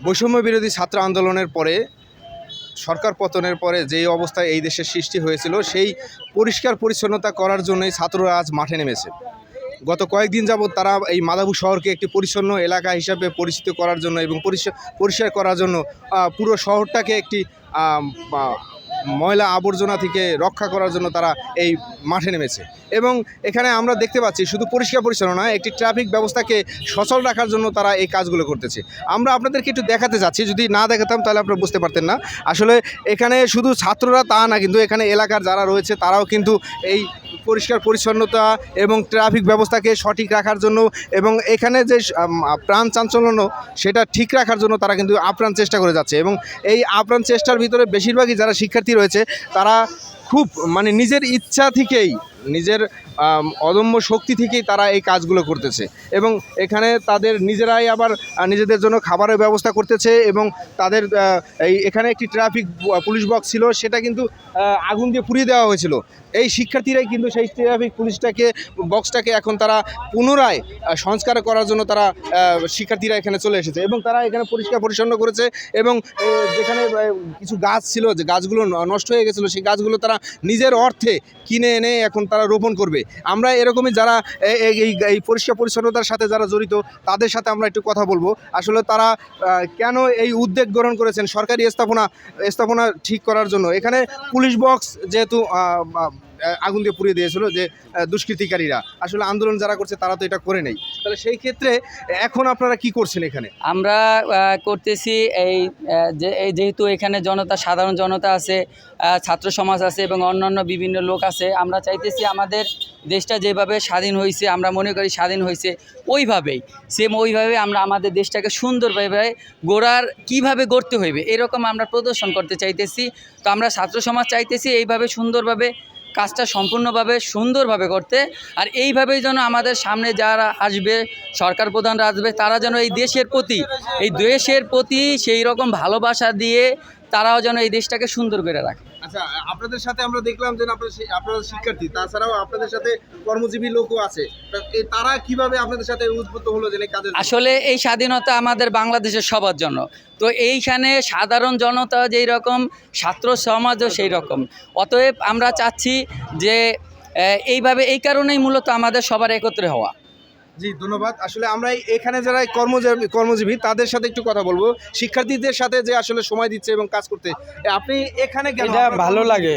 বৈষম্য বিরোধী ছাত্র আন্দোলনের পরে সরকার পতনের পরে যেই অবস্থায় এই দেশের সৃষ্টি হয়েছিল সেই পরিষ্কার পরিচ্ছন্নতা করার জন্যই ছাত্ররা আজ মাঠে নেমেছে। গত কয়েকদিন যাবৎ তারা এই মাদাবু শহরকে একটি পরিচ্ছন্ন এলাকা হিসাবে পরিচিত করার জন্য এবং পরিষ্কার করার জন্য পুরো শহরটাকে একটি ময়লা আবর্জনা থেকে রক্ষা করার জন্য তারা এই মাঠে নেমেছে। এবং এখানে আমরা দেখতে পাচ্ছি শুধু পরিষ্কার পরিচ্ছন্ন নয়, একটি ট্রাফিক ব্যবস্থাকে সচল রাখার জন্য তারা এই কাজগুলো করতেছে। আমরা আপনাদেরকে একটু দেখাতে যাচ্ছি, যদি না দেখাতাম তাহলে আপনারা বুঝতে পারতেন না। আসলে এখানে শুধু ছাত্ররা তা না, কিন্তু এখানে এলাকার যারা রয়েছে তারাও কিন্তু এই পরিষ্কার পরিচ্ছন্নতা এবং ট্রাফিক ব্যবস্থাকে সঠিক রাখার জন্য এবং এখানে যে প্রাণ চাঞ্চল্য সেটা ঠিক রাখার জন্য তারা কিন্তু আপ্রাণ চেষ্টা করে যাচ্ছে। এবং এই আপ্রাণ চেষ্টার ভিতরে বেশিরভাগই যারা শিক্ষার্থী রয়েছে তারা খুব নিজের ইচ্ছা থেকেই, নিজের অদম্য শক্তি থেকেই তারা এই কাজগুলো করতেছে। এবং এখানে তাদের নিজেরাই আবার নিজেদের জন্য খাবারের ব্যবস্থা করতেছে। এবং তাদের এখানে একটি ট্রাফিক পুলিশ বক্স ছিল, সেটা কিন্তু আগুন দিয়ে পুড়িয়ে দেওয়া হয়েছিল। এই শিক্ষার্থীরাই কিন্তু সেই ট্রাফিক বক্সটাকে এখন তারা পুনরায় সংস্কার করার জন্য তারা শিক্ষার্থীরা এখানে চলে এসেছে এবং তারা এখানে পরিষ্কার পরিচ্ছন্ন করেছে। এবং যেখানে কিছু গাছ ছিল, যে গাছগুলো নষ্ট হয়ে গেছিলো, সেই গাছগুলো তারা নিজের অর্থে কিনে এনে এখন তারা রোপণ করবে। আমরা এরকমই যারা এই পরিষ্কার পরিচ্ছন্নতার সাথে যারা জড়িত তাদের সাথে আমরা একটু কথা বলবো। আসলে তারা কেন এই উদ্যোগ গ্রহণ করেছেন সরকারি স্থাপনা ঠিক করার জন্য। এখানে পুলিশ বক্স যেহেতু আগুন দিয়ে পুড়িয়ে দিয়েছিল যে দুষ্কৃতিকারীরা, আসলে আন্দোলন যারা করছে তারা তো এটা করে নেই। তাহলে সেই ক্ষেত্রে এখন আপনারা কি করছেন এখানে? আমরা করতেছি যেহেতু এখানে সাধারণ জনতা আছে, ছাত্র সমাজ আছে এবং অন্যান্য বিভিন্ন লোক আছে। আমরা চাইতেছি আমাদের দেশটা যেভাবে স্বাধীন হয়েছে, আমরা মনে করি স্বাধীন হয়েছে ওইভাবেই আমরা আমাদের দেশটাকে সুন্দরভাবে কীভাবে গড়তে হইবে এরকম আমরা প্রদর্শন করতে চাইতেছি। তো আমরা ছাত্র সমাজ চাইতেছি এইভাবে সুন্দরভাবে কাজটা সুন্দরভাবে করতে। আর এইভাবেই যেন আমাদের সামনে যারা আসবে, সরকার প্রধানরা আসবে, তারা যেন এই দেশের প্রতি সেই রকম ভালোবাসা দিয়ে তারাও যেন এই দেশটাকে সুন্দর করে রাখে। আচ্ছা, আপনাদের সাথে আমরা দেখলাম যে আপনারা শিক্ষার্থী, তাছাড়াও আপনাদের সাথে কর্মজীবী লোকও আছে। তারা কিভাবে আপনাদের সাথে উদ্বুদ্ধ হলো যে কাজে? আসলে এই স্বাধীনতা আমাদের বাংলাদেশের সবার জন্য। তো এইখানে সাধারণ জনতা যেই রকম, ছাত্র সমাজও সেই রকম। অতএব আমরা চাচ্ছি যে এই কারণেই মূলত আমাদের সবার একত্রে হওয়া। জি, ধন্যবাদ। আসলে আমরা এখানে যারা কর্মজীবী তাদের সাথে একটু কথা বলবো। শিক্ষার্থীদের সাথে যে আসলে সময় দিচ্ছে এবং কাজ করতে, আপনি এখানে এটা ভালো লাগে।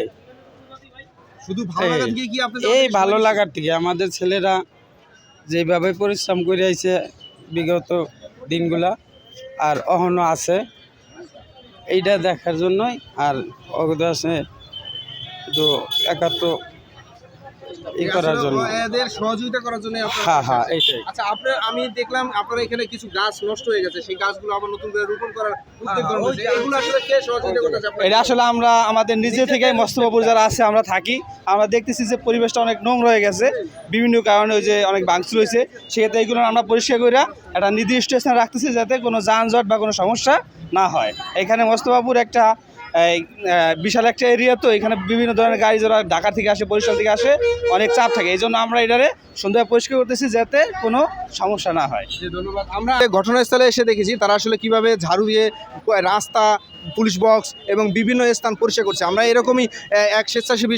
শুধু ভালো লাগার থেকে কি আপনি এই ভালো লাগার থেকে আমাদের ছেলেরা যেভাবে পরিশ্রম করে আইছে বিগত দিনগুলা আর অহনো আছে, এইটা দেখার জন্যই। আর অগদাসে তো একাত্ম করার জন্য, এদের সহযোগিতা করার জন্য। হ্যাঁ এইটাই। আচ্ছা, আমি দেখলাম আপনারা এখানে কিছু গাছ নষ্ট হয়ে গেছে, সেই গাছগুলো আবার নতুন করে রোপণ করার উদ্যোগ গ্রহণ করেছে। এগুলো আসলে কে সহযোগিতা করতেছে? এটা আসলে আমরা আমাদের নিজে থেকে মোস্তফাপুর যারা আছে আমরা থাকি, আমরা দেখতেছি যে পরিবেশটা অনেক নোংরা হয়ে গেছে বিভিন্ন কারণে, ওই যে অনেক ভাঙচুর হয়েছে। সেক্ষেত্রে এইগুলো আমরা পরিষ্কার করে একটা নির্দিষ্ট স্থানে রাখতেছি যাতে কোনো যানজট বা কোনো সমস্যা না হয়। এখানে মোস্তফাপুর একটা বিশাল একটা এরিয়া, তো এখানে বিভিন্ন ধরনের গাড়ি যারা ঢাকা থেকে আসে, বরিশাল থেকে আসে, অনেক চাপ থাকে। এই জন্য আমরা এটারে সুন্দর পরিষ্কার করতেছি যাতে কোনো সমস্যা না হয়। ধন্যবাদ। আমরা ঘটনাস্থলে এসে দেখেছি তারা আসলে কিভাবে ঝাড়ু দিয়ে রাস্তা, পুলিশ বক্স এবং বিভিন্ন স্থান পরিষ্কার করছে। আমরা এরকমই এক স্বেচ্ছাসেবী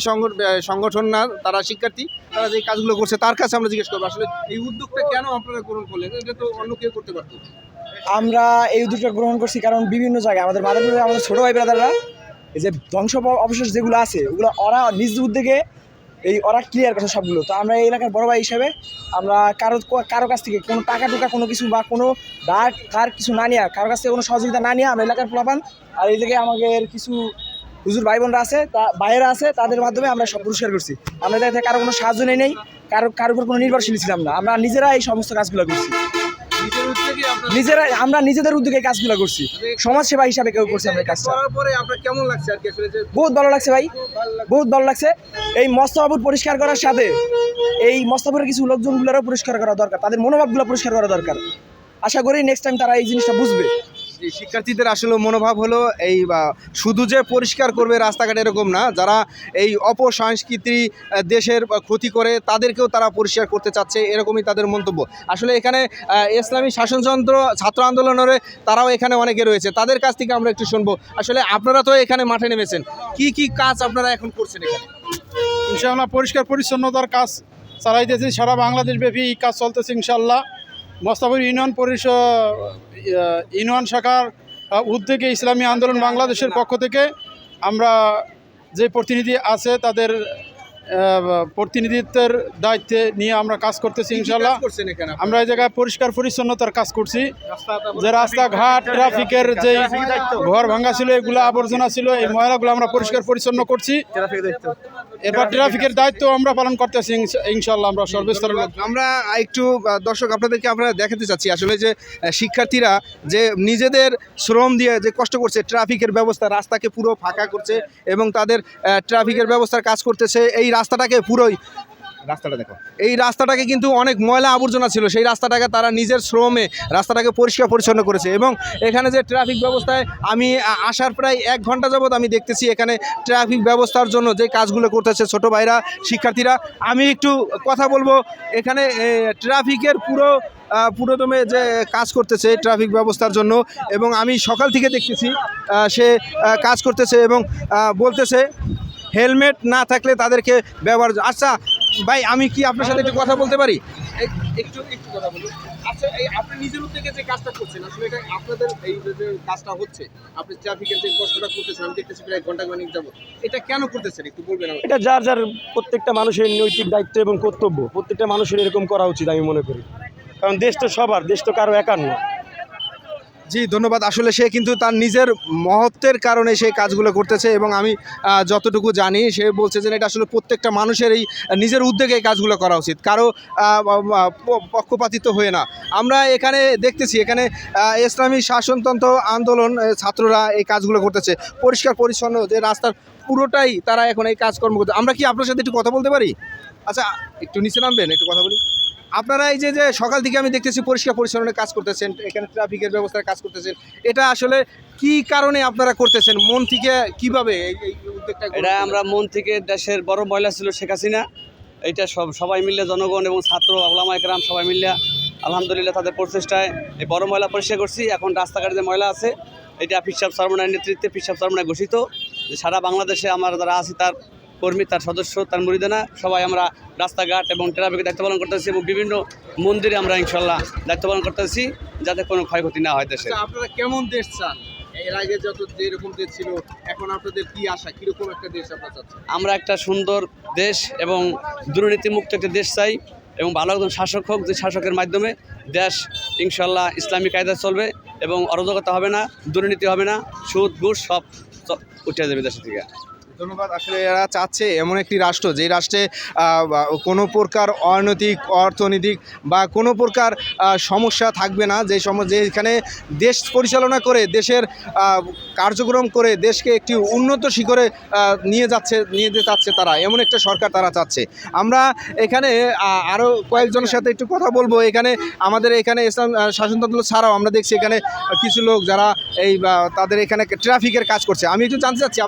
সংগঠন না, তারা শিক্ষার্থী, তারা যে কাজগুলো করছে তার কাছে আমরা জিজ্ঞেস করবো আসলে এই উদ্যোগটা কেন আপনারা গ্রহণ করলেন? এটা তো অন্য কেউ করতে পারতো। আমরা এই উদ্যোগটা গ্রহণ করছি কারণ বিভিন্ন জায়গায় আমাদের মাদারপুরে আমাদের ছোটো ভাই ব্রাদাররা এই যে ধ্বংস অবশেষ যেগুলো আছে ওগুলো নিজ উদ্যোগে ওরা ক্লিয়ার করছে সবগুলো। তো আমরা এই এলাকার বড় ভাই হিসাবে আমরা কারো কাছ থেকে কোনো টাকা কোনো কিছু বা কোনো কার কিছু না নিয়ে, কারোর কাছ থেকে কোনো সহযোগিতা না নিয়ে আমরা এলাকার প্লাবান আর এই জায়গায় আমাদের কিছু হুজুর ভাই বোনরা আছে, ভাইয়েরা আছে, তাদের মাধ্যমে আমরা সব পুরস্কার করছি। আমরা যাতে কারো কোনো সাহায্য নেই, কারোর উপর কোনো নির্ভরশীল ছিলাম না। আমরা নিজেরা এই সমস্ত কাজগুলো করছি, আমরা নিজেদের উদ্যোগে কাজগুলো করছি, সমাজসেবা হিসাবে কেউ করছি আমরা কাজটা। কেমন লাগছে? বহুত ভালো লাগছে ভাই, বহুত ভালো লাগছে। এই মোস্তফাপুর পরিষ্কার করার সাথে এই মোস্তফাপুরের কিছু লোকজনগুলোরও পরিষ্কার করা দরকার, তাদের মনোভাবগুলো পরিষ্কার করা দরকার। আশা করি নেক্সট টাইম তারা এই জিনিসটা বুঝবে। যে শিক্ষার্থীদের আসলে মনোভাব হলো এই শুধু যে পরিষ্কার করবে রাস্তাঘাট এরকম না, যারা এই অপসংস্কৃতি দেশের ক্ষতি করে তাদেরকেও তারা পরিষ্কার করতে চাচ্ছে, এরকমই তাদের মন্তব্য। আসলে এখানে ইসলামী শাসনতন্ত্র ছাত্র আন্দোলনের তারাও এখানে অনেকে রয়েছে, তাদের কাছ থেকে আমরা একটু শুনবো। আসলে আপনারা তো এখানে মাঠে নেমেছেন, কি কি কাজ আপনারা এখন করছেন এখানে? ইনশাআল্লাহ পরিষ্কার পরিচ্ছন্নতার কাজ চালাইতেছি, সারা বাংলাদেশ ব্যাপী এই কাজ চলতেছে ইনশাআল্লাহ। মোস্তাফির ইউনিয়ন শাখার উদ্যোগে ইসলামী আন্দোলন বাংলাদেশের পক্ষ থেকে আমরা যে প্রতিনিধি আছে তাদের প্রতিনিধিত্বের দায়িত্বে নিয়ে আমরা কাজ করতেছি ইনশাআল্লাহ। করছেন এখানে আমরা এই জায়গায় পরিষ্কার পরিচ্ছন্নতার কাজ করছি, যে রাস্তাঘাট ট্রাফিকের যে ঘর ভাঙা ছিল, এগুলো আবর্জনা ছিল, এই ময়লাগুলো আমরা পরিষ্কার পরিচ্ছন্ন করছি। এবার ট্রাফিকের দায়িত্ব আমরা পালন করতেছি ইনশাআল্লাহ। আমরা সর্বস্তরের আমরা একটু দর্শক আপনাদেরকে আমরা দেখাতে চাচ্ছি আসলে যে শিক্ষার্থীরা যে নিজেদের শ্রম দিয়ে যে কষ্ট করছে, ট্রাফিকের ব্যবস্থা, রাস্তাকে পুরো ফাঁকা করছে এবং তাদের ট্রাফিকের ব্যবস্থার কাজ করতেছে। এই রাস্তাটাকে পুরোই রাস্তাটা দেখো, এই রাস্তাটাকে কিন্তু অনেক ময়লা আবর্জনা ছিল, সেই রাস্তাটাকে তারা নিজের শ্রমে রাস্তাটাকে পরিষ্কার পরিচ্ছন্ন করেছে। এবং এখানে যে ট্রাফিক ব্যবস্থায় আমি আসার প্রায় 1 ঘন্টা যাবত আমি দেখতেছি এখানে ট্রাফিক ব্যবস্থার জন্য যে কাজগুলো করতেছে ছোট ভাইরা, শিক্ষার্থীরা। আমি একটু কথা বলবো, এখানে ট্রাফিকের পুরোদমে যে কাজ করতেছে ট্রাফিক ব্যবস্থার জন্য, এবং আমি সকাল থেকে দেখতেছি সে কাজ করতেছে এবং বলতেছে হেলমেট না থাকলে তাদেরকে ব্যবহার। আচ্ছা ভাই, আমি কি আপনার সাথে একটু কথা বলতে পারি? একটু কথা বলুন। আচ্ছা, এই আপনি নিজের উদ্যোগে যে কাজটা করছেন, আসলে এটা আপনাদের এই যে কাজটা হচ্ছে, আপনি ট্রাফিকের যে কষ্টটা করতেছেন, আমি দেখতেছি প্রায় ঘন্টা খানিক যাবো, এটা কেন করতেছেন একটু বলবেন আমাকে? এটা যার যার প্রত্যেকটা মানুষের নৈতিক দায়িত্ব এবং কর্তব্য, প্রত্যেকটা মানুষের এরকম করা উচিত আমি মনে করি, কারণ দেশ তো সবার, দেশ তো কারো একার না। জি ধন্যবাদ। আসলে সে কিন্তু তার নিজের মহত্বের কারণে সেই কাজগুলো করতেছে, এবং আমি যতটুকু জানি সে বলছে যে এটা আসলে প্রত্যেকটা মানুষের এই নিজের উদ্যোগে এই কাজগুলো করা উচিত, কারো পক্ষপাতিত্ব হয়ে না। আমরা এখানে দেখতেছি এখানে ইসলামী শাসনতন্ত্র আন্দোলন ছাত্ররা এই কাজগুলো করতেছে, পরিষ্কার পরিচ্ছন্ন যে রাস্তার পুরোটাই তারা এখন এই কাজকর্ম করতে। আমরা কি আপনার সাথে একটু কথা বলতে পারি? আচ্ছা একটু নিচে নামবেন, একটু কথা বলি। আপনারা এই যে সকাল থেকে আমি দেখতেছি পরিষ্কার পরিচ্ছন্নের কাজ করতেছেন, এখানে ট্রাফিকের ব্যবস্থার কাজ করতেছেন, এটা আসলে কি কারণে আপনারা করতেছেন? মন থেকে কিভাবে এই উদ্যোগটা? এটা আমরা মন থেকে, দেশের বড় ময়লা ছিল শেখ হাসিনা, এইটা সবাই মিলে জনগণ এবং ছাত্র ওলামা একরাম সবাই মিলে আলহামদুলিল্লাহ তাদের প্রচেষ্টায় এই বড় ময়লা পরিষ্কার করছি। এখন রাস্তাঘাটে যে ময়লা আছে এটা পিসাব সরমনার নেতৃত্বে পিসাব সরমনায় ঘোষিত, যে সারা বাংলাদেশে আমরা যারা আছি তার কর্মী, তার সদস্য, তার মুরিদানা সবাই আমরা রাস্তাঘাট এবং ট্রাফিকের দায়িত্ব পালন করতেছি, এবং বিভিন্ন মন্দিরে আমরা ইনশাল্লাহ দায়িত্ব পালন করতেছি যাতে কোনো ক্ষয়ক্ষতি না হয় দেশে। আপনারা কেমন দেশ চান? এর আগে যত যেরকম দেশ ছিল, এখন আপনাদের কি আশা, কিরকম একটা দেশ আপনারা চাচ্ছেন? আমরা একটা সুন্দর দেশ এবং দুর্নীতিমুক্ত একটা দেশ চাই, এবং ভালো একজন শাসক হোক, যে শাসকের মাধ্যমে দেশ ইনশাল্লাহ ইসলামী কায়দায় চলবে এবং অরাজকতা হবে না, দুর্নীতি হবে না, সুদ ঘুষ সব উঠে যাবে দেশ থেকে। ধন্যবাদ। আসলে এরা চাচ্ছে এমন একটি রাষ্ট্র, যে রাষ্ট্রে কোনো প্রকার অনৈতিক, অর্থনৈতিক বা কোনো প্রকার সমস্যা থাকবে না, যেখানে দেশ পরিচালনা করে, দেশের কার্যক্রম করে দেশকে একটি উন্নত শিখরে নিয়ে যেতে চাচ্ছে তারা, এমন একটা সরকার তারা চাচ্ছে। আমরা এখানে আরও কয়েকজনের সাথে একটু কথা বলবো। এখানে আমাদের এখানে ইসলাম শাসনতন্ত্র ছাড়াও আমরা দেখছি এখানে কিছু লোক যারা তাদের এখানে ট্রাফিকের কাজ করছে। আমি একটু জানতে চাচ্ছি,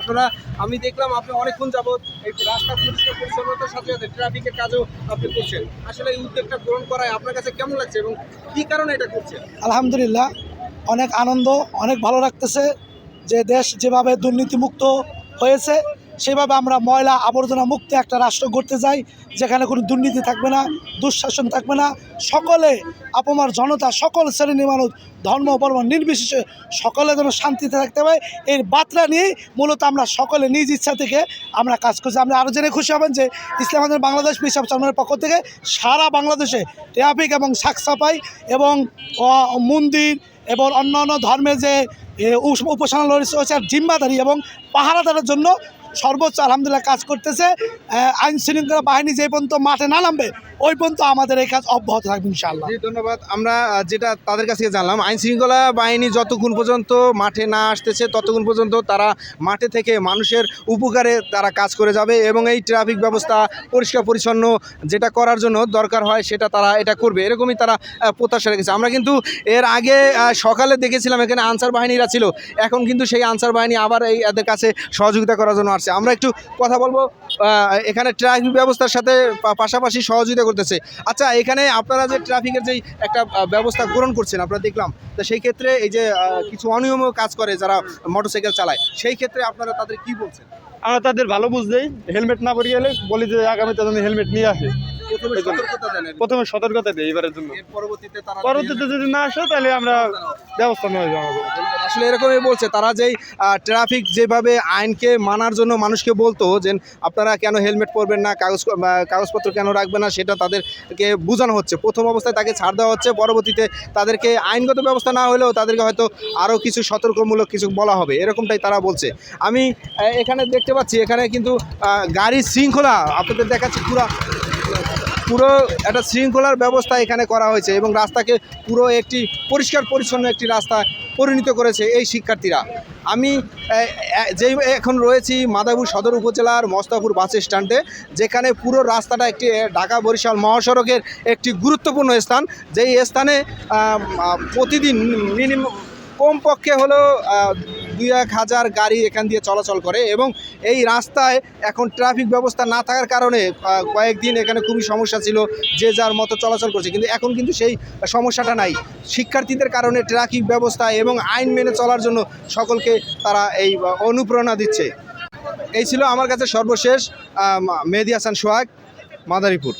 আমি দেখলাম আপনি অনেকক্ষণ যাবৎ এই রাস্তা পরিষ্কার পরিচ্ছন্নতার সাথে সাথে ট্রাফিকের কাজও আপনি করছেন। আসলে এই উদ্যোগটা গ্রহণ করায় আপনার কাছে কেমন লাগছে এবং কী কারণে এটা করছেন? আলহামদুলিল্লাহ, অনেক আনন্দ, অনেক ভালো লাগতেছে যে দেশ যেভাবে দুর্নীতিমুক্ত হয়েছে সেভাবে আমরা ময়লা আবর্জনা মুক্ত একটা রাষ্ট্র গড়তে যাই, যেখানে কোনো দুর্নীতি থাকবে না, দুঃশাসন থাকবে না, সকলে আপামর জনতা, সকল শ্রেণীর মানুষ, ধর্ম বর্ণ নির্বিশেষে সকলে যেন শান্তিতে থাকতে পারে, এই বার্তা নিয়েই মূলত আমরা সকলে নিজ ইচ্ছা থেকে আমরা কাজ করছি। আমরা আরও জেনে খুশি হবেন যে ইসলাম আন্দোলন বাংলাদেশ পিসাব চরমের পক্ষ থেকে সারা বাংলাদেশে ট্রাফিক এবং সাফসাফাই এবং মন্দির এবং অন্যান্য ধর্মের যে উপাসনালয় রয়েছে জিম্মাদারি এবং পাহারাদারের জন্য সর্বোচ্চ আলহামদুলিল্লাহ কাজ করতেছে। আইন শৃঙ্খলা বাহিনী যে পর্যন্ত মাঠে না নামবে ওই পর্যন্ত আমাদের এই কাজ অব্যাহত থাকবে ইনশাআল্লাহ। জি ধন্যবাদ। আমরা যেটা তাদের কাছ থেকে জানলাম, আইন শৃঙ্খলা বাহিনী যতক্ষণ পর্যন্ত মাঠে না আসতেছে ততক্ষণ পর্যন্ত তারা মাঠে থেকে মানুষের উপকারে তারা কাজ করে যাবে এবং এই ট্রাফিক ব্যবস্থা পরিষ্কার পরিচ্ছন্ন যেটা করার জন্য দরকার হয় সেটা তারা এটা করবে, এরকমই তারা প্রত্যাশা রেখেছে। আমরা কিন্তু এর আগে সকালে দেখেছিলাম এখানে আনসার বাহিনীরা ছিল, এখন কিন্তু সেই আনসার বাহিনী আবার এই এদের কাছে সহযোগিতা করার জন্য আসছে। আমরা একটু কথা বলবো, এখানে ট্রাফিক ব্যবস্থার সাথে পাশাপাশি সহযোগিতা করতেছে। আচ্ছা, এখানে আপনারা যে ট্রাফিকের যেই একটা ব্যবস্থা গ্রহণ করছেন আপনারা দেখলাম, তো সেই ক্ষেত্রে এই যে কিছু অনিয়মও কাজ করে যারা মোটরসাইকেল চালায়, সেই ক্ষেত্রে আপনারা তাদের কি বলছেন? আমরা তাদের ভালো বুঝলেই হেলমেট না পরে গেলে বলি যে আগামীতে যেন হেলমেট নিয়ে আসে, প্রথমে সতর্কতা দেয় এবারের জন্য, পরবর্তীতে যদি না আসে তাহলে আমরা ব্যবস্থা নেওয়া যাবে। আসলে এরকমই বলছে তারা, যেই ট্রাফিক যেভাবে আইনকে মানার জন্য মানুষকে বলতো যে আপনারা কেন হেলমেট পরবেন না, কাগজপত্র কেন রাখবেন না, সেটা তাদেরকে বোঝানো হচ্ছে। প্রথম অবস্থায় তাকে ছাড় দেওয়া হচ্ছে, পরবর্তীতে তাদেরকে আইনগত ব্যবস্থা না হলেও তাদেরকে হয়তো আরও কিছু সতর্কমূলক কিছু বলা হবে, এরকমটাই তারা বলছে। আমি এখানে দেখতে পাচ্ছি এখানে কিন্তু গাড়ির শৃঙ্খলা আপনাদের দেখাচ্ছি, পুরো একটা শৃঙ্খলার ব্যবস্থা এখানে করা হয়েছে এবং রাস্তাকে পুরো একটি পরিষ্কার পরিচ্ছন্ন একটি রাস্তা পরিণত করেছে এই শিক্ষার্থীরা। আমি যেই এখন রয়েছি মাদারীপুর সদর উপজেলার মস্তাপুর বাস স্ট্যান্ডে, যেখানে পুরো রাস্তাটা একটি ঢাকা বরিশাল মহাসড়কের একটি গুরুত্বপূর্ণ স্থান, যেই স্থানে প্রতিদিন মিনিমাম কমপক্ষে হলো 2-1000 গাড়ি এখান দিয়ে চলাচল করে এবং এই রাস্তায় এখন ট্রাফিক ব্যবস্থা না থাকার কারণে কয়েকদিন এখানে খুবই সমস্যা ছিল, যে যার মতো চলাচল করছে, কিন্তু এখন কিন্তু সেই সমস্যাটা নাই। শিক্ষার্থীদের কারণে ট্রাফিক ব্যবস্থা এবং আইন মেনে চলার জন্য সকলকে তারা এই অনুপ্রেরণা দিচ্ছে। এই ছিল আমার কাছে সর্বশেষ মেহেদী হাসান সোহাগ, মাদারীপুর।